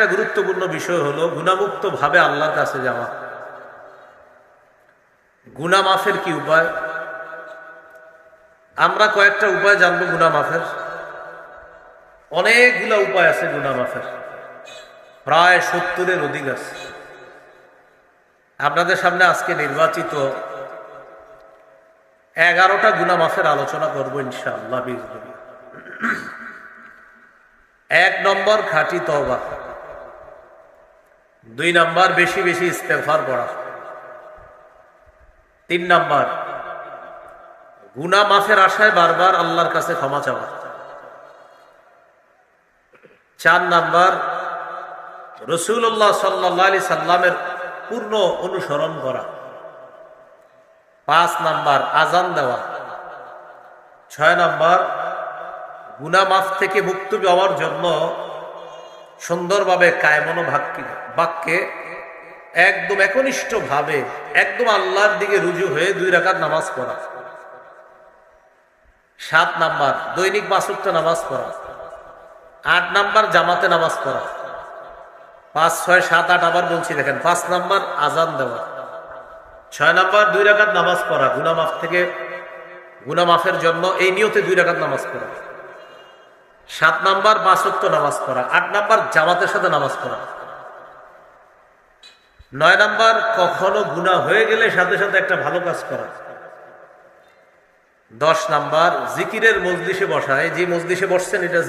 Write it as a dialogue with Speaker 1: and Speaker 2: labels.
Speaker 1: একটা গুরুত্বপূর্ণ বিষয় হলো গুনাহমুক্ত ভাবে আল্লাহর কাছে যাওয়া। গুনাহ মাফের কি উপায়? আমরা কয়েকটা উপায় জানবো গুনাহ মাফের। অনেকগুলা উপায় আছে গুনাহ মাফের, প্রায় 70-এর অধিক আছে। আপনাদের সামনে আজকে নির্বাচিত 11টা গুনাহ মাফের আলোচনা করবো ইনশাআল্লাহ। 1 নম্বর খাঁটি তওবা, 2 নম্বর বেশি বেশি ইস্তেগফার পড়া, 3 নম্বর গুনাহ মাফের আশায় বারবার আল্লাহর কাছে ক্ষমা চাওয়া, 4 নম্বর রাসূলুল্লাহ সাল্লাল্লাহু আলাইহি সাল্লামের পূর্ণ অনুসরণ করা, 5 নম্বর আযান দেওয়া, 6 নম্বর গুনাহ মাফ থেকে মুক্তি পাওয়ার জন্য সুন্দরভাবে কায়মনো বাক্যে একদম একনিষ্ঠ ভাবে একদম আল্লাহর দিকে রুজু হয়ে 2 রাকাত নামাজ পড়া, 7 নম্বর দৈনিক 5 ওয়াক্ত নামাজ পড়া, 8 নম্বর জামাতে নামাজ পড়া, 5, 6, 7, 8 আবার বলছি দেখেন, 5 নম্বর আযান দেওয়া, 6 নম্বর 2 রাকাত নামাজ পড়া গুনাহ মাফের জন্য এই নিয়তে 2 রাকাত নামাজ পড়া, 7 নম্বর 5 ওয়াক্ত নামাজ পড়া, 8 নম্বর জামাতের সাথে নামাজ পড়া, 9 নম্বর কখনো গুনাহ হয়ে গেলে সাথে সাথে একটা ভালো কাজ করা, 10 নম্বর জিকিরের মজলিসে বসা। এই যে মজলিসে বসছেন এটা